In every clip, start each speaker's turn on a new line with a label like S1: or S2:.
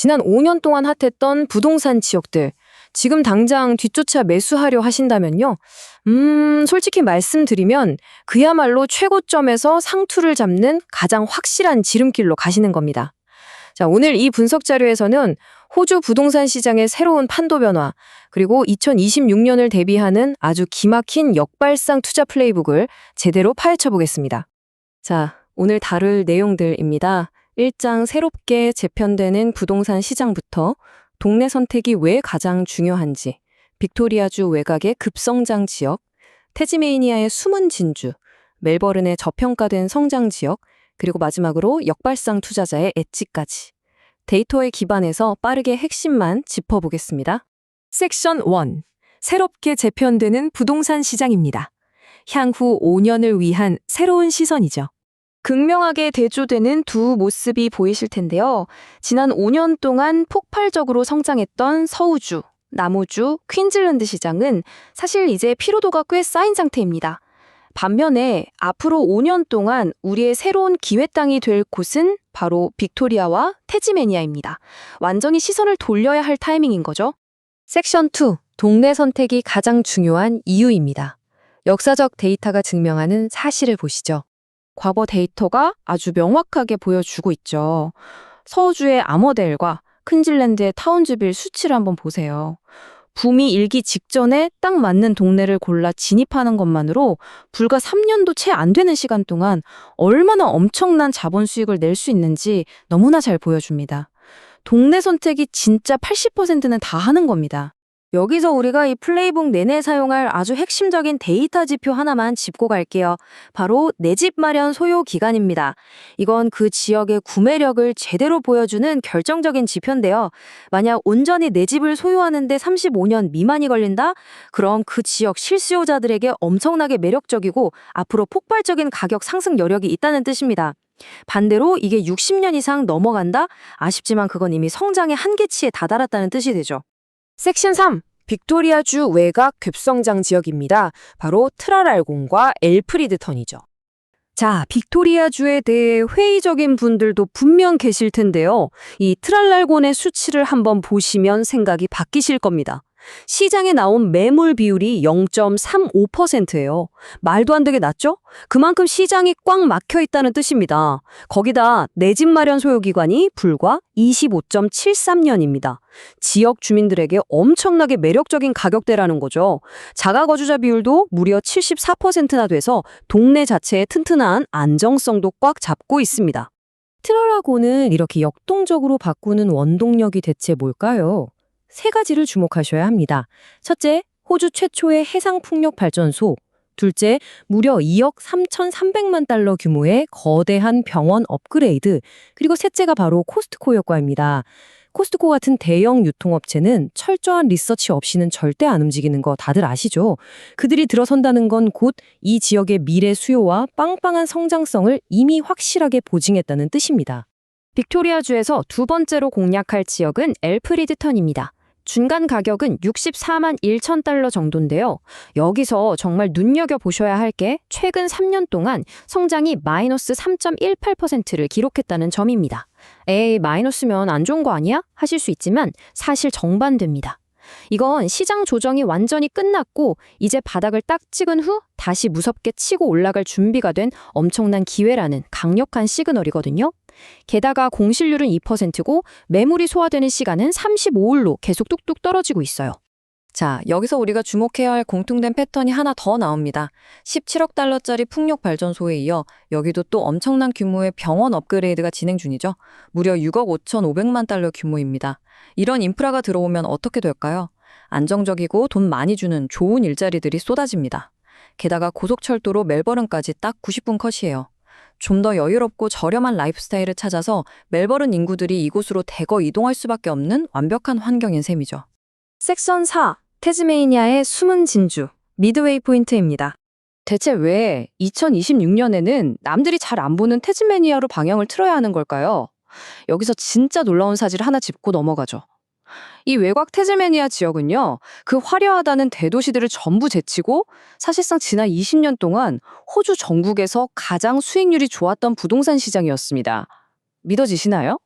S1: 지난 5년 동안 핫했던 부동산 지역들, 지금 당장 뒤쫓아 매수하려 하신다면요. 솔직히 말씀드리면 그야말로 최고점에서 상투를 잡는 가장 확실한 지름길로 가시는 겁니다. 자, 오늘 이 분석 자료에서는 호주 부동산 시장의 새로운 판도 변화, 그리고 2026년을 대비하는 아주 기막힌 역발상 투자 플레이북을 제대로 파헤쳐 보겠습니다. 자, 오늘 다룰 내용들입니다. 1장 새롭게 재편되는 부동산 시장부터 동네 선택이 왜 가장 중요한지, 빅토리아주 외곽의 급성장 지역, 태즈메이니아의 숨은 진주, 멜버른의 저평가된 성장 지역, 그리고 마지막으로 역발상 투자자의 엣지까지. 데이터에 기반해서 빠르게 핵심만 짚어보겠습니다. 섹션 1. 새롭게 재편되는 부동산 시장입니다. 향후 5년을 위한 새로운 시선이죠. 극명하게 대조되는 두 모습이 보이실 텐데요. 지난 5년 동안 폭발적으로 성장했던 서우주, 남우주, 퀸즐랜드 시장은 사실 이제 피로도가 꽤 쌓인 상태입니다. 반면에 앞으로 5년 동안 우리의 새로운 기회 땅이 될 곳은 바로 빅토리아와 태즈메니아입니다. 완전히 시선을 돌려야 할 타이밍인 거죠. 섹션 2. 동네 선택이 가장 중요한 이유입니다. 역사적 데이터가 증명하는 사실을 보시죠. 과거 데이터가 아주 명확하게 보여주고 있죠. 서우주의 아머데일과 퀸즐랜드의 타운즈빌 수치를 한번 보세요. 붐이 일기 직전에 딱 맞는 동네를 골라 진입하는 것만으로 불과 3년도 채 안 되는 시간 동안 얼마나 엄청난 자본 수익을 낼 수 있는지 너무나 잘 보여줍니다. 동네 선택이 진짜 80%는 다 하는 겁니다. 여기서 우리가 이 플레이북 내내 사용할 아주 핵심적인 데이터 지표 하나만 짚고 갈게요. 바로 내 집 마련 소요 기간입니다. 이건 그 지역의 구매력을 제대로 보여주는 결정적인 지표인데요. 만약 온전히 내 집을 소유하는데 35년 미만이 걸린다? 그럼 그 지역 실수요자들에게 엄청나게 매력적이고 앞으로 폭발적인 가격 상승 여력이 있다는 뜻입니다. 반대로 이게 60년 이상 넘어간다? 아쉽지만 그건 이미 성장의 한계치에 다다랐다는 뜻이 되죠. 섹션 3. 빅토리아주 외곽 급성장 지역입니다. 바로 트랄알곤과 엘프리드턴이죠. 자, 빅토리아주에 대해 회의적인 분들도 분명 계실 텐데요. 이 트랄알곤의 수치를 한번 보시면 생각이 바뀌실 겁니다. 시장에 나온 매물 비율이 0.35%예요. 말도 안 되게 낮죠? 그만큼 시장이 꽉 막혀 있다는 뜻입니다. 거기다 내 집 마련 소요기간이 불과 25.73년입니다. 지역 주민들에게 엄청나게 매력적인 가격대라는 거죠. 자가거주자 비율도 무려 74%나 돼서 동네 자체의 튼튼한 안정성도 꽉 잡고 있습니다. 트랄알곤을 이렇게 역동적으로 바꾸는 원동력이 대체 뭘까요? 세 가지를 주목하셔야 합니다. 첫째, 호주 최초의 해상풍력 발전소. 둘째, 무려 2억 3,300만 달러 규모의 거대한 병원 업그레이드. 그리고 셋째가 바로 코스트코 효과입니다. 코스트코 같은 대형 유통업체는 철저한 리서치 없이는 절대 안 움직이는 거 다들 아시죠? 그들이 들어선다는 건 곧 이 지역의 미래 수요와 빵빵한 성장성을 이미 확실하게 보증했다는 뜻입니다. 빅토리아주에서 두 번째로 공략할 지역은 엘프리드턴입니다. 중간 가격은 64만 1천 달러 정도인데요. 여기서 정말 눈여겨보셔야 할 게 최근 3년 동안 성장이 마이너스 3.18%를 기록했다는 점입니다. 에이, 마이너스면 안 좋은 거 아니야? 하실 수 있지만 사실 정반대입니다. 이건 시장 조정이 완전히 끝났고 이제 바닥을 딱 찍은 후 다시 무섭게 치고 올라갈 준비가 된 엄청난 기회라는 강력한 시그널이거든요. 게다가 공실률은 2%고 매물이 소화되는 시간은 35일로 계속 뚝뚝 떨어지고 있어요. 자, 여기서 우리가 주목해야 할 공통된 패턴이 하나 더 나옵니다. 17억 달러짜리 풍력 발전소에 이어 여기도 또 엄청난 규모의 병원 업그레이드가 진행 중이죠. 무려 6억 5,500만 달러 규모입니다. 이런 인프라가 들어오면 어떻게 될까요? 안정적이고 돈 많이 주는 좋은 일자리들이 쏟아집니다. 게다가 고속철도로 멜버른까지 딱 90분 컷이에요. 좀 더 여유롭고 저렴한 라이프스타일을 찾아서 멜버른 인구들이 이곳으로 대거 이동할 수밖에 없는 완벽한 환경인 셈이죠. 섹션 4. 태즈메이니아의 숨은 진주, 미드웨이 포인트입니다. 대체 왜 2026년에는 남들이 잘 안 보는 태즈메니아로 방향을 틀어야 하는 걸까요? 여기서 진짜 놀라운 사실을 하나 짚고 넘어가죠. 이 외곽 태즈메니아 지역은요, 그 화려하다는 대도시들을 전부 제치고 사실상 지난 20년 동안 호주 전국에서 가장 수익률이 좋았던 부동산 시장이었습니다. 믿어지시나요?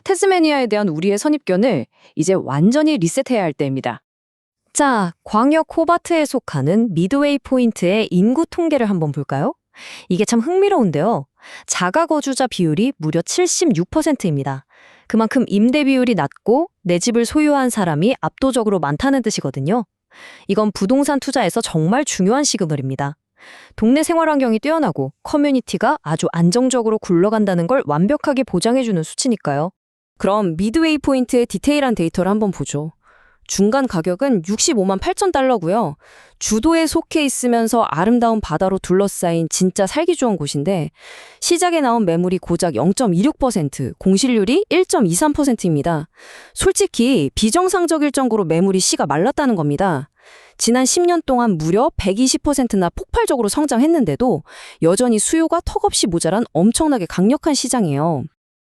S1: 태스메니아에 대한 우리의 선입견을 이제 완전히 리셋해야 할 때입니다. 자, 광역 호바트에 속하는 미드웨이 포인트의 인구 통계를 한번 볼까요? 이게 참 흥미로운데요. 자가 거주자 비율이 무려 76%입니다. 그만큼 임대 비율이 낮고 내 집을 소유한 사람이 압도적으로 많다는 뜻이거든요. 이건 부동산 투자에서 정말 중요한 시그널입니다. 동네 생활 환경이 뛰어나고 커뮤니티가 아주 안정적으로 굴러간다는 걸 완벽하게 보장해주는 수치니까요. 그럼 미드웨이 포인트의 디테일한 데이터를 한번 보죠. 중간 가격은 65만 8천 달러고요. 주도에 속해 있으면서 아름다운 바다로 둘러싸인 진짜 살기 좋은 곳인데 시작에 나온 매물이 고작 0.26%, 공실률이 1.23%입니다. 솔직히 비정상적일 정도로 매물이 씨가 말랐다는 겁니다. 지난 10년 동안 무려 120%나 폭발적으로 성장했는데도 여전히 수요가 턱없이 모자란 엄청나게 강력한 시장이에요.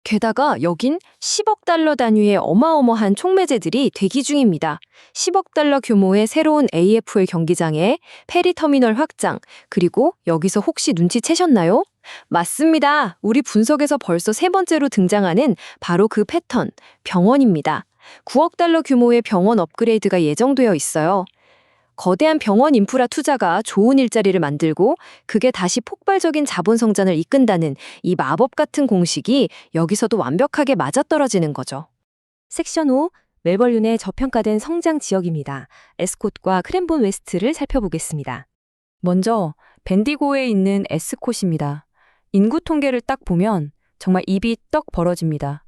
S1: 게다가 여긴 10억 달러 단위의 어마어마한 촉매제들이 대기 중입니다. 10억 달러 규모의 새로운 AFL 경기장에 페리터미널 확장, 그리고 여기서 혹시 눈치채셨나요? 맞습니다. 우리 분석에서 벌써 세 번째로 등장하는 바로 그 패턴, 병원입니다. 9억 달러 규모의 병원 업그레이드가 예정되어 있어요. 거대한 병원 인프라 투자가 좋은 일자리를 만들고 그게 다시 폭발적인 자본 성장을 이끈다는 이 마법 같은 공식이 여기서도 완벽하게 맞아떨어지는 거죠. 섹션 5, 멜버른의 저평가된 성장 지역입니다. 에스콧과 크랜본 웨스트를 살펴보겠습니다. 먼저 벤디고에 있는 에스콧입니다. 인구 통계를 딱 보면 정말 입이 떡 벌어집니다.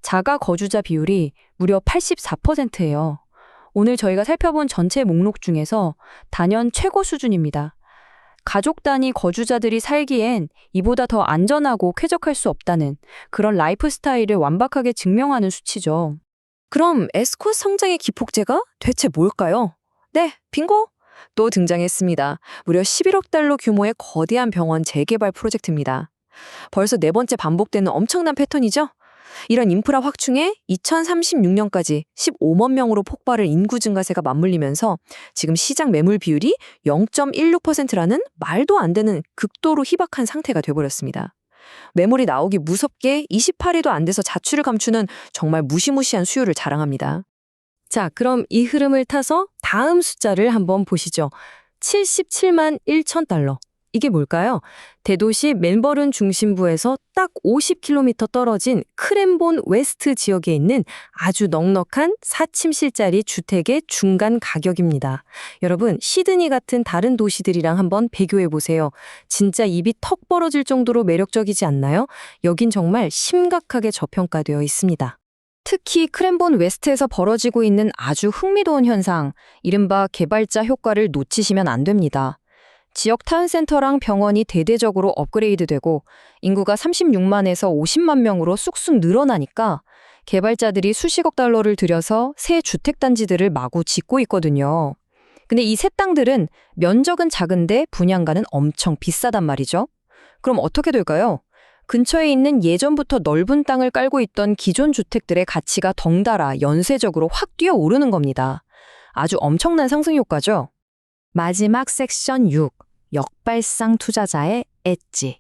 S1: 자가 거주자 비율이 무려 84%예요. 오늘 저희가 살펴본 전체 목록 중에서 단연 최고 수준입니다. 가족 단위 거주자들이 살기엔 이보다 더 안전하고 쾌적할 수 없다는 그런 라이프 스타일을 완벽하게 증명하는 수치죠. 그럼 에스콧 성장의 기폭제가 대체 뭘까요? 네, 빙고! 또 등장했습니다. 무려 11억 달러 규모의 거대한 병원 재개발 프로젝트입니다. 벌써 네 번째 반복되는 엄청난 패턴이죠? 이런 인프라 확충에 2036년까지 15만 명으로 폭발할 인구 증가세가 맞물리면서 지금 시장 매물 비율이 0.16%라는 말도 안 되는 극도로 희박한 상태가 돼버렸습니다. 매물이 나오기 무섭게 28일도 안 돼서 자취를 감추는 정말 무시무시한 수요를 자랑합니다. 자, 그럼 이 흐름을 타서 다음 숫자를 한번 보시죠. 77만 1천 달러. 이게 뭘까요? 대도시 멜버른 중심부에서 딱 50km 떨어진 크랜본 웨스트 지역에 있는 아주 넉넉한 4침실짜리 주택의 중간 가격입니다. 여러분, 시드니 같은 다른 도시들이랑 한번 비교해 보세요. 진짜 입이 턱 벌어질 정도로 매력적이지 않나요? 여긴 정말 심각하게 저평가되어 있습니다. 특히 크랜본 웨스트에서 벌어지고 있는 아주 흥미로운 현상, 이른바 개발자 효과를 놓치시면 안 됩니다. 지역 타운센터랑 병원이 대대적으로 업그레이드되고 인구가 36만에서 50만 명으로 쑥쑥 늘어나니까 개발자들이 수십억 달러를 들여서 새 주택단지들을 마구 짓고 있거든요. 근데 이 새 땅들은 면적은 작은데 분양가는 엄청 비싸단 말이죠. 그럼 어떻게 될까요? 근처에 있는 예전부터 넓은 땅을 깔고 있던 기존 주택들의 가치가 덩달아 연쇄적으로 확 뛰어오르는 겁니다. 아주 엄청난 상승 효과죠. 마지막 섹션 6. 역발상 투자자의 엣지.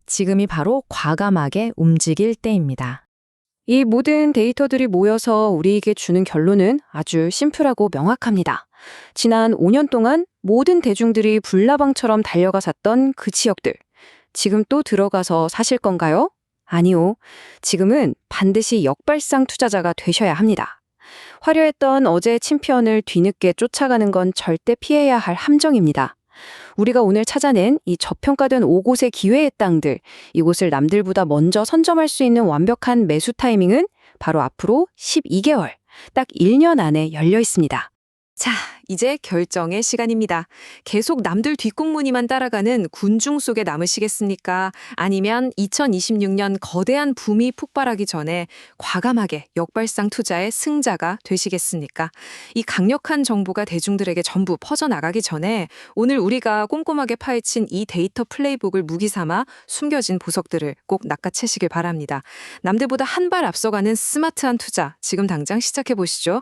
S1: 지금이 바로 과감하게 움직일 때입니다. 이 모든 데이터들이 모여서 우리에게 주는 결론은 아주 심플하고 명확합니다. 지난 5년 동안 모든 대중들이 불나방처럼 달려가 샀던 그 지역들. 지금 또 들어가서 사실 건가요? 아니요. 지금은 반드시 역발상 투자자가 되셔야 합니다. 화려했던 어제의 챔피언을 뒤늦게 쫓아가는 건 절대 피해야 할 함정입니다. 우리가 오늘 찾아낸 이 저평가된 5곳의 기회의 땅들, 이곳을 남들보다 먼저 선점할 수 있는 완벽한 매수 타이밍은 바로 앞으로 12개월, 딱 1년 안에 열려 있습니다. 자, 이제 결정의 시간입니다. 계속 남들 뒷공무니만 따라가는 군중 속에 남으시겠습니까? 아니면 2026년 거대한 붐이 폭발하기 전에 과감하게 역발상 투자의 승자가 되시겠습니까? 이 강력한 정보가 대중들에게 전부 퍼져나가기 전에 오늘 우리가 꼼꼼하게 파헤친 이 데이터 플레이북을 무기 삼아 숨겨진 보석들을 꼭 낚아채시길 바랍니다. 남들보다 한 발 앞서가는 스마트한 투자, 지금 당장 시작해 보시죠.